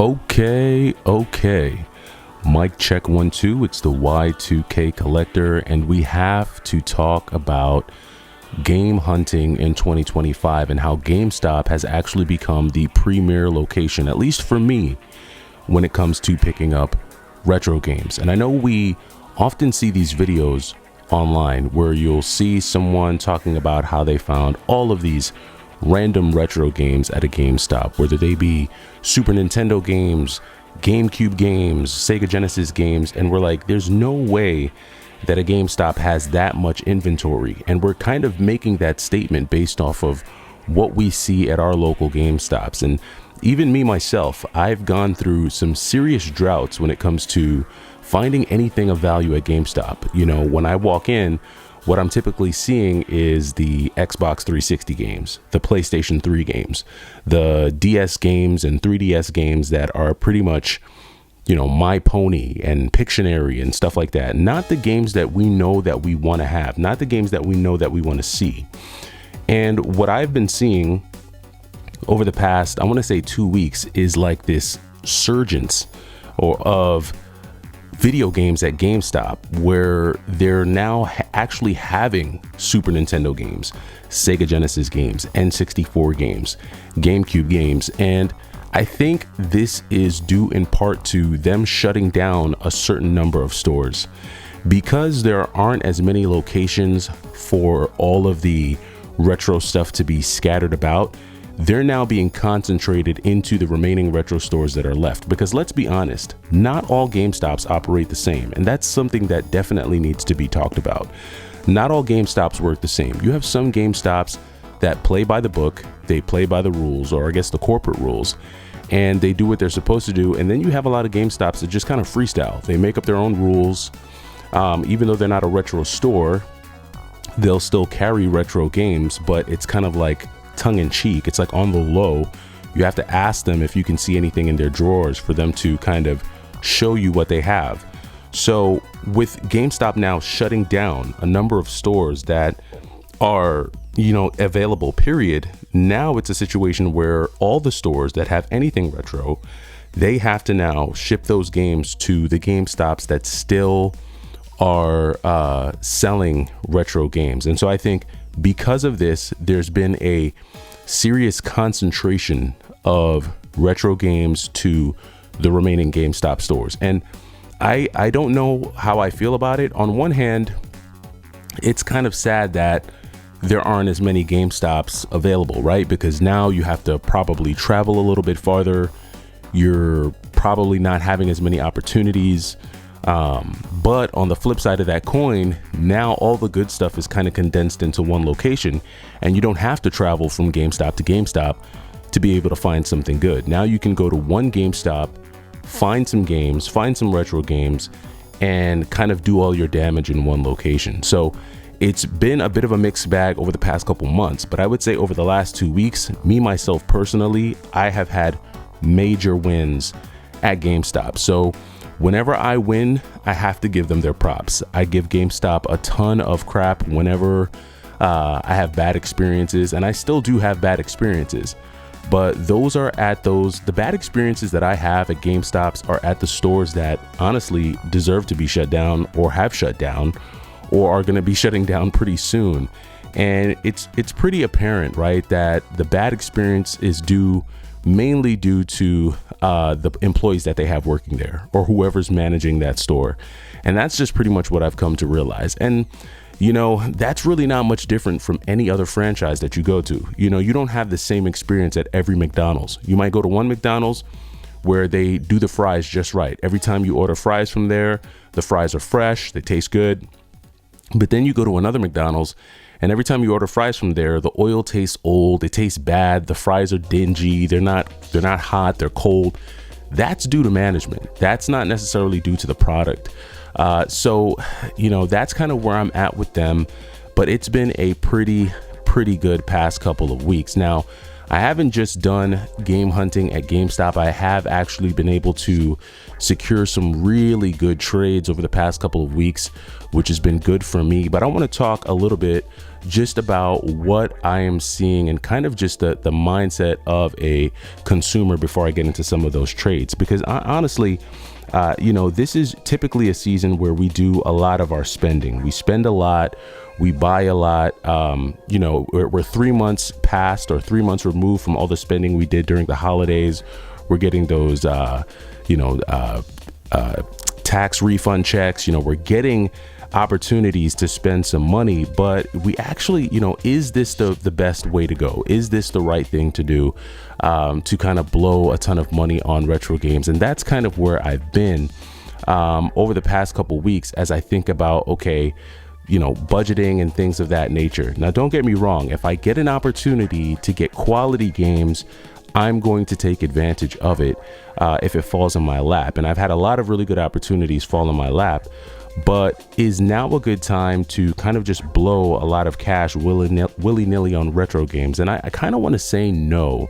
Okay. Mic check 1 2. It's the Y2K Collector, and we have to talk about game hunting in 2025 and how GameStop has actually become the premier location, at least for me, when it comes to picking up retro games. And I know we often see these videos online where you'll see someone talking about how they found all of these random retro games at a GameStop, whether they be Super Nintendo games, GameCube games, Sega Genesis games, and we're like, there's no way that a GameStop has that much inventory. And we're kind of making that statement based off of what we see at our local GameStops. And even me myself, I've gone through some serious droughts when it comes to finding anything of value at GameStop. You know, when I walk in, what I'm typically seeing is the Xbox 360 games, the PlayStation 3 games, the DS games and 3DS games that are pretty much, you know, My Pony and Pictionary and stuff like that. Not the games that we know that we want to have, not the games that we know that we want to see. And what I've been seeing over the past, I want to say 2 weeks, is like this surgence of video games at GameStop, where they're now actually having Super Nintendo games, Sega Genesis games, N64 games, GameCube games. And I think this is due in part to them shutting down a certain number of stores, because there aren't as many locations for all of the retro stuff to be scattered about. They're now being concentrated into the remaining retro stores that are left, because let's be honest, not all GameStops operate the same, and that's something that definitely needs to be talked about. Not all GameStops work the same. You have some GameStops that play by the book, they play by the rules, or I guess the corporate rules, and they do what they're supposed to do. And then you have a lot of GameStops that just kind of freestyle. They make up their own rules. Even though they're not a retro store, they'll still carry retro games, but it's kind of like tongue-in-cheek. It's like on the low. You have to ask them if you can see anything in their drawers for them to kind of show you what they have. So with GameStop now shutting down a number of stores that are, you know, available, period, now it's a situation where all the stores that have anything retro, they have to now ship those games to the GameStops that still are selling retro games. And so I think because of this, there's been a serious concentration of retro games to the remaining GameStop stores. And I don't know how I feel about it. On one hand, it's kind of sad that there aren't as many GameStops available, right? Because now you have to probably travel a little bit farther. You're probably not having as many opportunities. But on the flip side of that coin, now all the good stuff is kind of condensed into one location, and you don't have to travel from GameStop to GameStop to be able to find something good. Now you can go to one GameStop, find some games, find some retro games, and kind of do all your damage in one location. So it's been a bit of a mixed bag over the past couple months, but I would say over the last 2 weeks, me, myself personally, I have had major wins at GameStop. So whenever I win, I have to give them their props. I give GameStop a ton of crap whenever I have bad experiences, and I still do have bad experiences. But those are at the bad experiences that I have at GameStops are at the stores that honestly deserve to be shut down, or have shut down, or are going to be shutting down pretty soon. And it's pretty apparent, right, that the bad experience is mainly due to the employees that they have working there, or whoever's managing that store. And that's just pretty much what I've come to realize. And, you know, that's really not much different from any other franchise that you go to. You know, you don't have the same experience at every McDonald's. You might go to one McDonald's where they do the fries just right. Every time you order fries from there, the fries are fresh, they taste good. But then you go to another McDonald's, and every time you order fries from there, the oil tastes old, it tastes bad, the fries are dingy, they're not hot, they're cold. That's due to management. That's not necessarily due to the product. So, you know, that's kind of where I'm at with them. But it's been a pretty good past couple of weeks. Now, I haven't just done game hunting at GameStop. I have actually been able to secure some really good trades over the past couple of weeks, which has been good for me. But I want to talk a little bit just about what I am seeing and kind of just the mindset of a consumer before I get into some of those trades. Because honestly, this is typically a season where we do a lot of our spending. We spend a lot. We buy a lot. We're 3 months past or 3 months removed from all the spending we did during the holidays. We're getting those, tax refund checks. We're getting opportunities to spend some money, but we actually, is this the best way to go? Is this the right thing to do to kind of blow a ton of money on retro games? And that's kind of where I've been over the past couple weeks as I think about, budgeting and things of that nature. Now, don't get me wrong. If I get an opportunity to get quality games, I'm going to take advantage of it if it falls in my lap. And I've had a lot of really good opportunities fall in my lap. But is now a good time to kind of just blow a lot of cash willy-nilly on retro games? And I kind of want to say no.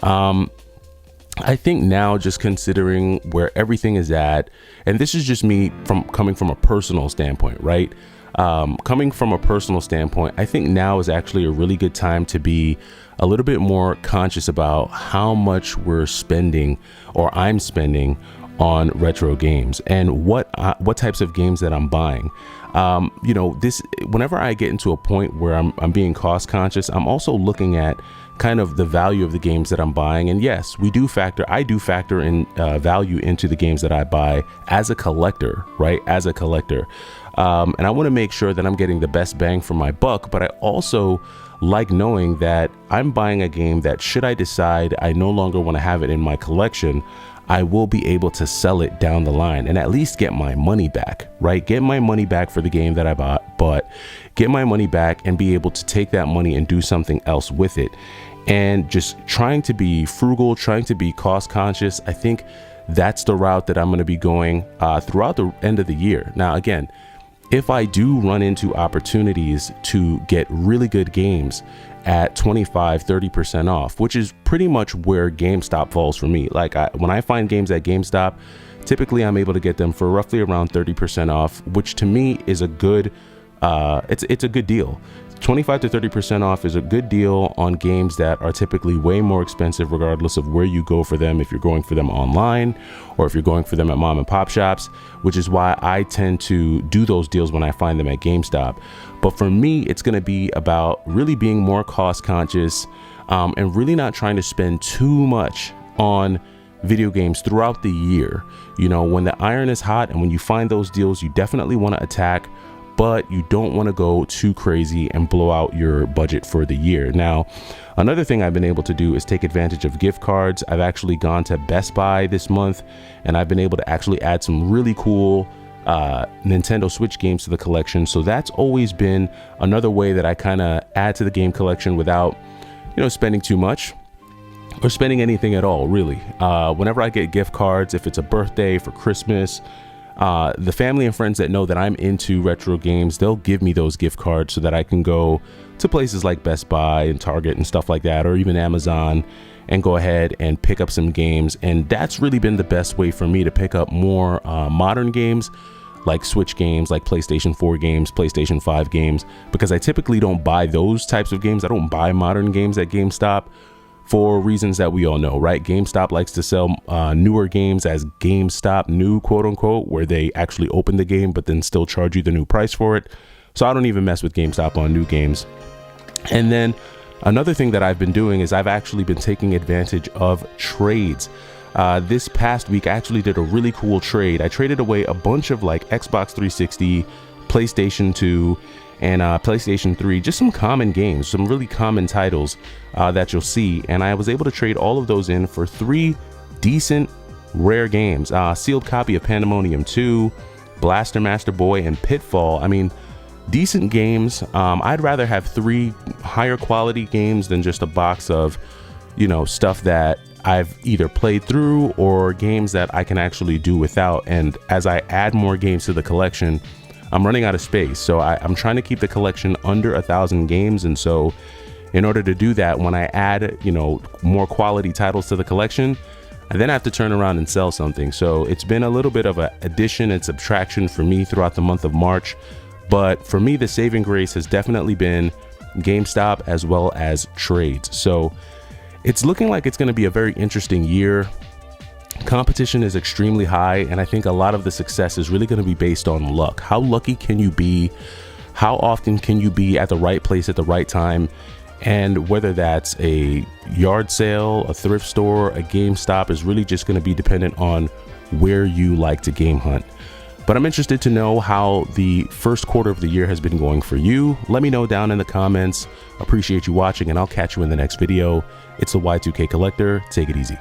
I think now, just considering where everything is at, and this is just me coming from a personal standpoint, right? Coming from a personal standpoint, I think now is actually a really good time to be a little bit more conscious about how much we're spending, or I'm spending, on retro games and what types of games that I'm buying. Whenever I get into a point where I'm being cost conscious, I'm also looking at kind of the value of the games that I'm buying. And yes, I do factor in value into the games that I buy as a collector, right? As a collector. And I want to make sure that I'm getting the best bang for my buck, but I also like knowing that I'm buying a game that, should I decide I no longer want to have it in my collection, I will be able to sell it down the line and at least get my money back, right? Get my money back for the game that I bought, get my money back and be able to take that money and do something else with it. And just trying to be frugal, trying to be cost conscious. I think that's the route that I'm going to be going throughout the end of the year. Now, again, if I do run into opportunities to get really good games at 25-30% off, which is pretty much where GameStop falls for me. Like when I find games at GameStop, typically I'm able to get them for roughly around 30% off, which to me is a good, it's a good deal. 25 to 30% off is a good deal on games that are typically way more expensive, regardless of where you go for them, if you're going for them online or if you're going for them at mom and pop shops, which is why I tend to do those deals when I find them at GameStop. But for me, it's going to be about really being more cost conscious and really not trying to spend too much on video games throughout the year. When the iron is hot and when you find those deals, you definitely want to attack, but you don't want to go too crazy and blow out your budget for the year. Now, another thing I've been able to do is take advantage of gift cards. I've actually gone to Best Buy this month and I've been able to actually add some really cool Nintendo Switch games to the collection. So that's always been another way that I kind of add to the game collection without, spending too much or spending anything at all, really. Whenever I get gift cards, if it's a birthday, for Christmas, the family and friends that know that I'm into retro games, they'll give me those gift cards so that I can go to places like Best Buy and Target and stuff like that, or even Amazon, and go ahead and pick up some games. And that's really been the best way for me to pick up more modern games, like Switch games, like PlayStation 4 games, PlayStation 5 games, because I typically don't buy those types of games. I don't buy modern games at GameStop for reasons that we all know, right? GameStop likes to sell newer games as GameStop new, quote unquote, where they actually open the game but then still charge you the new price for it. So I don't even mess with GameStop on new games. And then another thing that I've been doing is I've actually been taking advantage of trades. This past week, I actually did a really cool trade. I traded away a bunch of like Xbox 360, PlayStation 2, and PlayStation 3, just some common games, some really common titles that you'll see. And I was able to trade all of those in for 3 decent rare games. Sealed copy of Pandemonium 2, Blaster Master Boy, and Pitfall. I mean, decent games. I'd rather have 3 higher quality games than just a box of, stuff that I've either played through or games that I can actually do without. And as I add more games to the collection, I'm running out of space. So I'm trying to keep the collection under 1,000 games. And so, In order to do that, when I add, more quality titles to the collection, I then have to turn around and sell something. So it's been a little bit of an addition and subtraction for me throughout the month of March. But for me, the saving grace has definitely been GameStop as well as trades. So it's looking like it's going to be a very interesting year. Competition is extremely high, and I think a lot of the success is really going to be based on luck. How lucky can you be? How often can you be at the right place at the right time? And whether that's a yard sale, a thrift store, a GameStop is really just going to be dependent on where you like to game hunt. But I'm interested to know how the first quarter of the year has been going for you. Let me know down in the comments. Appreciate you watching, and I'll catch you in the next video. It's the Y2K Collector. Take it easy.